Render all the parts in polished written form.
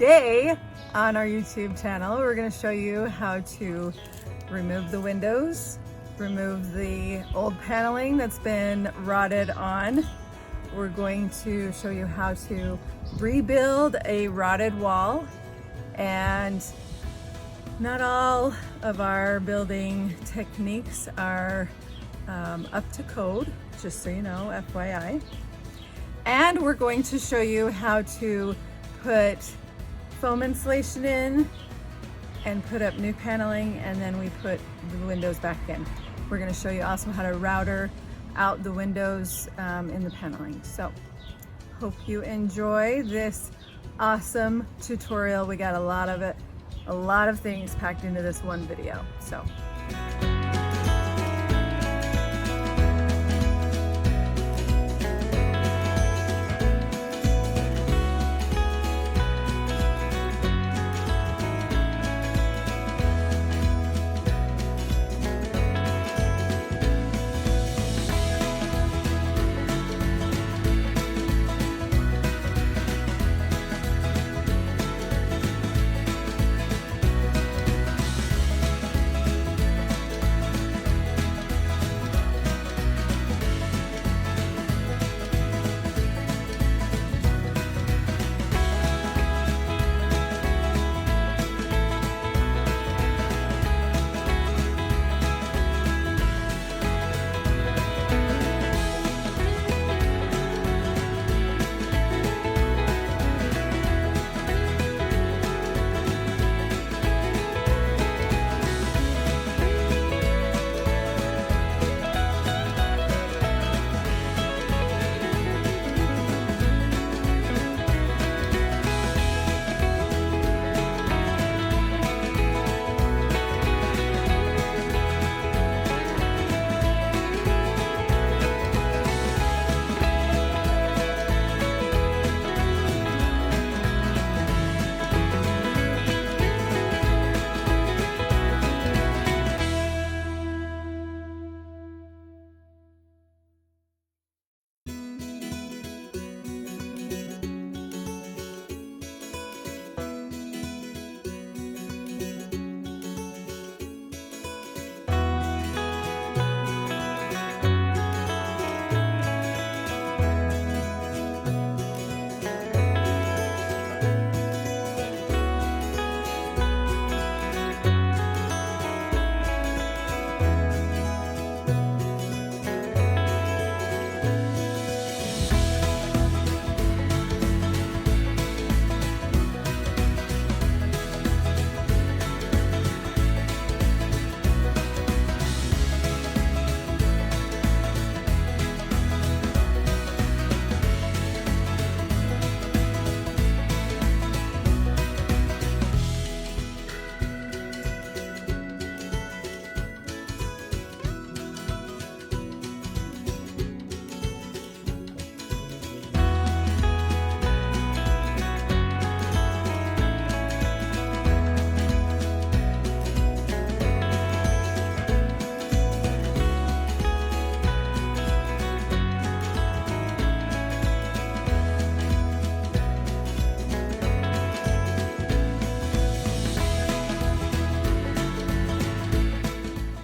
Today on our YouTube channel, we're going to show you how to remove the windows, remove the old paneling that's been rotted on. We're going to show you how to rebuild a rotted wall, and not all of our building techniques are up to code, just so you know, FYI. And we're going to show you how to put foam insulation in and put up new paneling, and then we put the windows back in. We're going to show you also how to router out the windows in the paneling. So hope you enjoy this awesome tutorial. We got a lot of things packed into this one video. So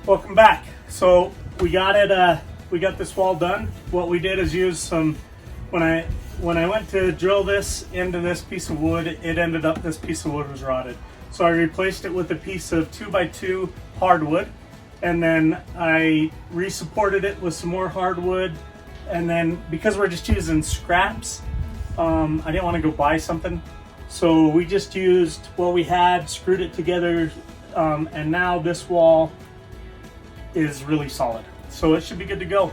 welcome back. So we got it. We got this wall done. What we did is use some. When I went to drill this into this piece of wood, it ended up this piece of wood was rotted. So I replaced it with a piece of 2x2 hardwood, and then I re-supported it with some more hardwood. And then because we're just using scraps, I didn't want to go buy something, so we just used what we had, screwed it together, and now this wall is really solid, so it should be good to go.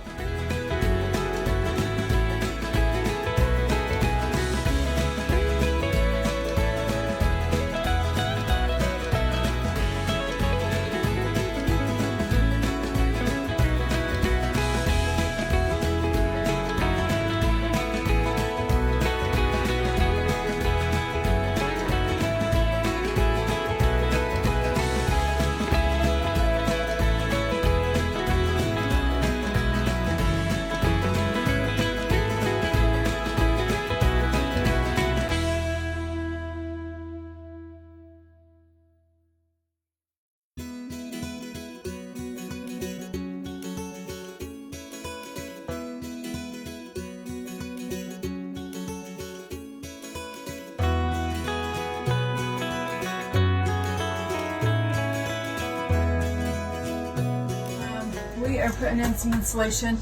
putting in some insulation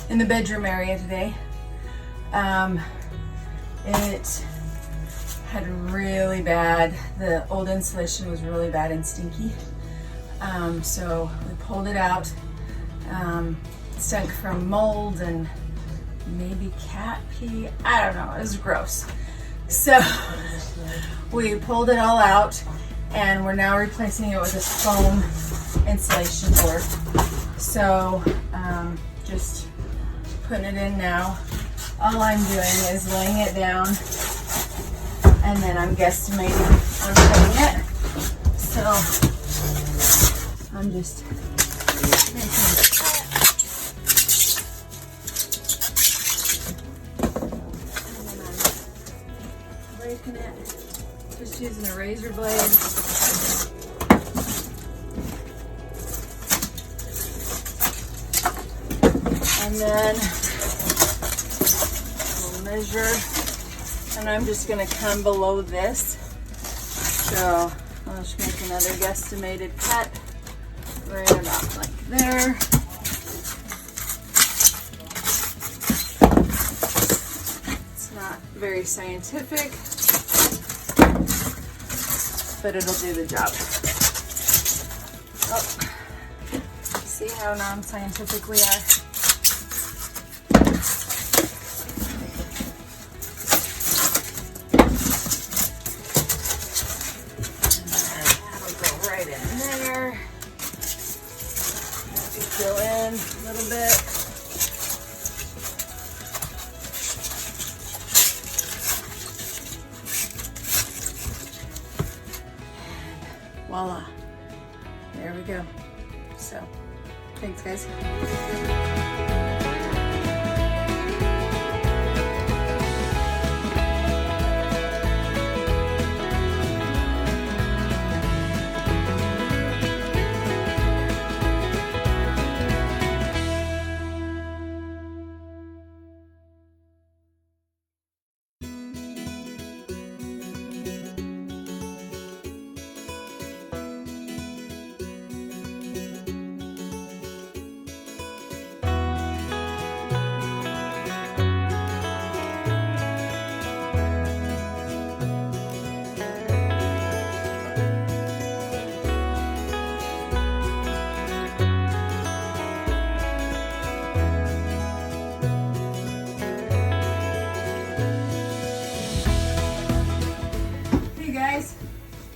in the bedroom area today. It had really bad, the old insulation was really bad and stinky. So we pulled it out. Stunk from mold and maybe cat pee. I don't know, it was gross. So we pulled it all out and we're now replacing it with this foam insulation board. So just putting it in now. All I'm doing is laying it down and then I'm guesstimating on cutting it. So I'm just making a cut. And then I'm breaking it. Just using a razor blade. And then we'll measure, and I'm just going to come below this. So I'll just make another guesstimated cut right about like there. It's not very scientific, but it'll do the job. Oh, see how non-scientific we are. Fill in a little bit. Voila. There we go. So, thanks guys.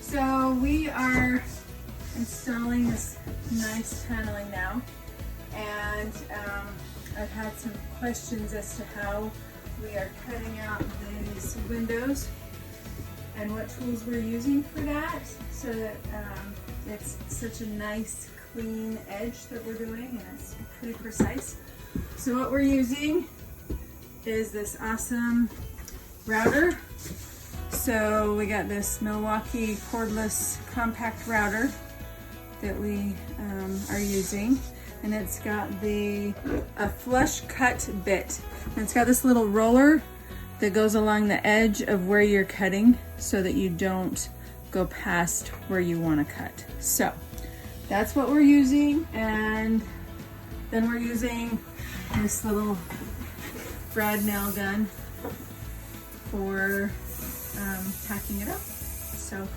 So we are installing this nice paneling now, and I've had some questions as to how we are cutting out these windows and what tools we're using for that, so that it's such a nice clean edge that we're doing, and it's pretty precise. So what we're using is this awesome router. So we got this Milwaukee cordless compact router that we are using, and it's got a flush cut bit, and it's got this little roller that goes along the edge of where you're cutting so that you don't go past where you want to cut. So that's what we're using, and then we're using this little brad nail gun for tacking it up. So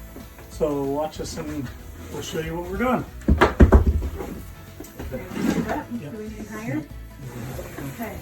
watch us and we'll show you what we're doing. Do we need higher? Okay.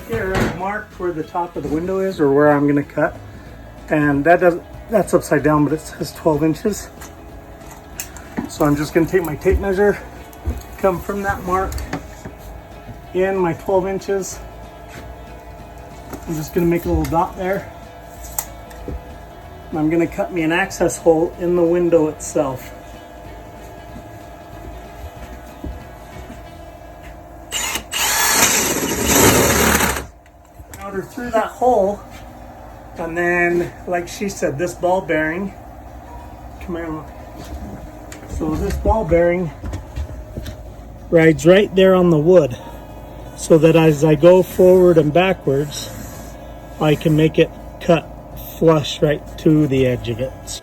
Here, I've marked where the top of the window is, or where I'm going to cut, and that's upside down, but it says 12 inches. So I'm just going to take my tape measure, come from that mark in my 12 inches. I'm just going to make a little dot there, and I'm going to cut me an access hole in the window itself. Through that hole, And then, like she said, this ball bearing, come here, look. So this ball bearing rides right there on the wood, so that as I go forward and backwards, I can make it cut flush right to the edge of it.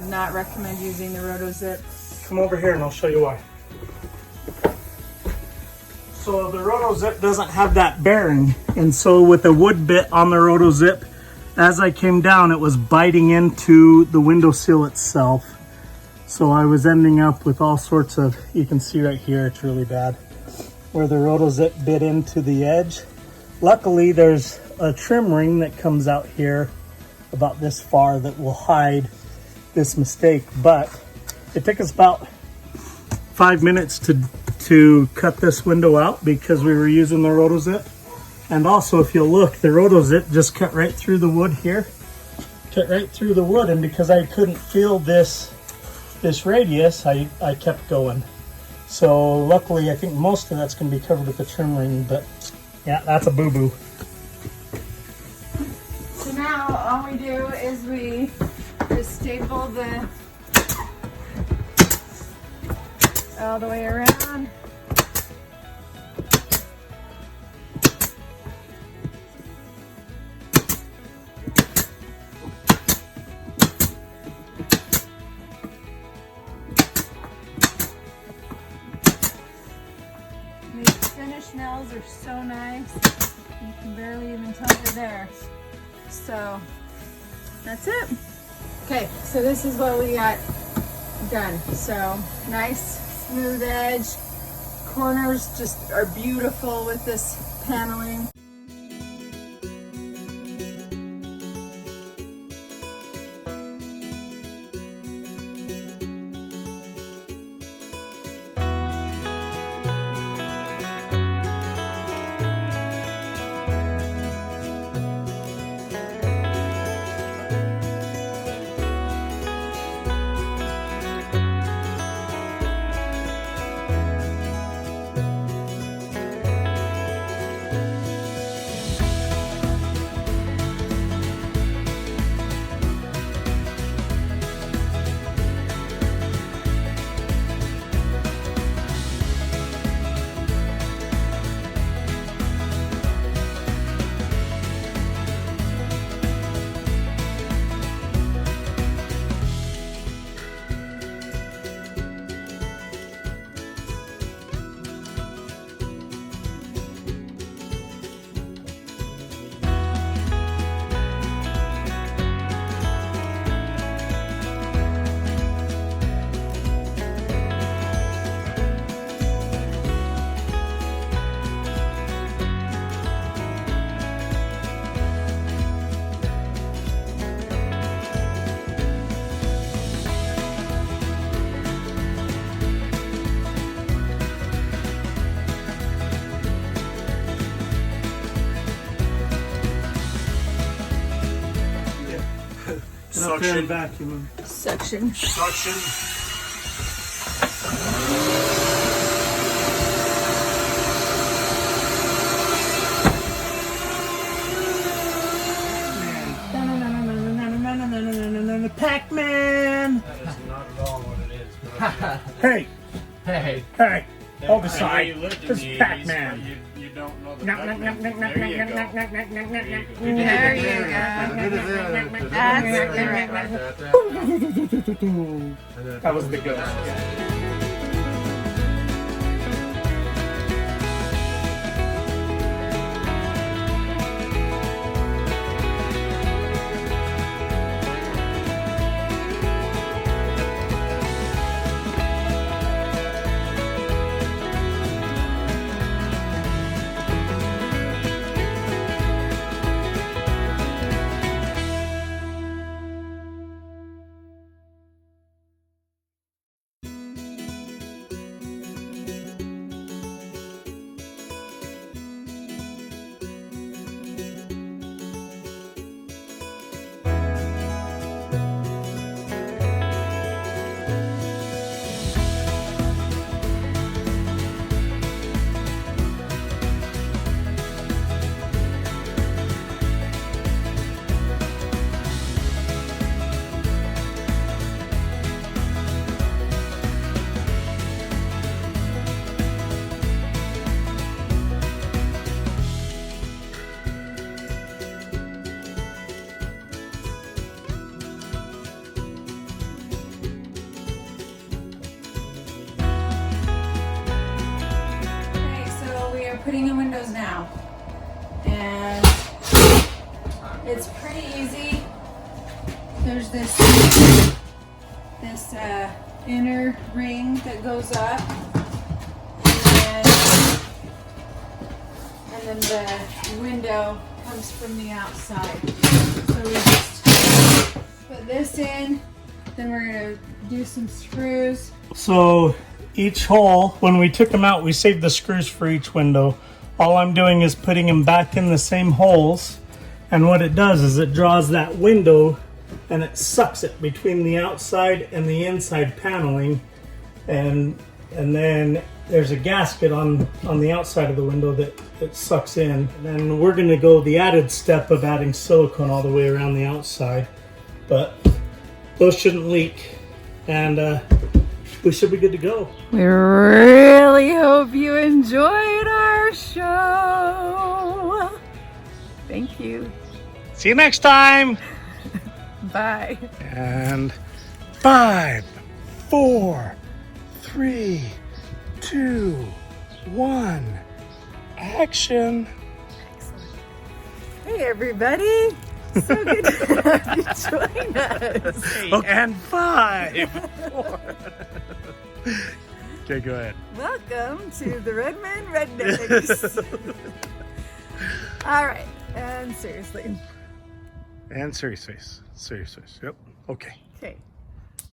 Not recommend using the RotoZip. Come over here and I'll show you why. So the RotoZip doesn't have that bearing, and so with the wood bit on the RotoZip, as I came down, it was biting into the window seal itself. So I was ending up with all sorts of, you can see right here, it's really bad, where the RotoZip bit into the edge. Luckily, there's a trim ring that comes out here about this far that will hide this mistake, but it took us about 5 minutes to cut this window out because we were using the RotoZip. And also, if you look, the RotoZip just cut right through the wood here, cut right through the wood, and because I couldn't feel this radius, I kept going. So luckily, I think most of that's going to be covered with the trim ring, but yeah, that's a boo-boo. So now all we do is we just staple the all the way around. These finished nails are so nice, you can barely even tell they're there. So that's it. Okay, so this is what we got done. So nice, smooth edge. Corners just are beautiful with this paneling. Suction. Vacuum. Suction. Suction. Pac-Man! That is not at all what it is. Hey! Hey. Hey! Hold the The way side. you lived in This the is 80s, Pac-Man. but you don't know the Knock, knock, knock, knock, knock, There you knock, go. knock, knock, knock, knock, knock, knock, knock. There you go. That's the right one. That was the good one. It's pretty easy. There's this inner ring that goes up, and then the window comes from the outside. So we just put this in, then we're gonna do some screws. So each hole, when we took them out, we saved the screws for each window. All I'm doing is putting them back in the same holes, and what it does is it draws that window and it sucks it between the outside and the inside paneling, and then there's a gasket on the outside of the window that sucks in. And then we're going to go the added step of adding silicone all the way around the outside, but those shouldn't leak, and we should be good to go. We really hope you enjoyed our show. Thank you. See you next time. Bye. And 5, 4, 3, 2, 1, action. Hey everybody. So good to have you join us. Okay, and 5, 4. Okay, go ahead. Welcome to the Redman Rednecks. All right, and seriously. And serious face. Serious face. Yep. Okay. Okay.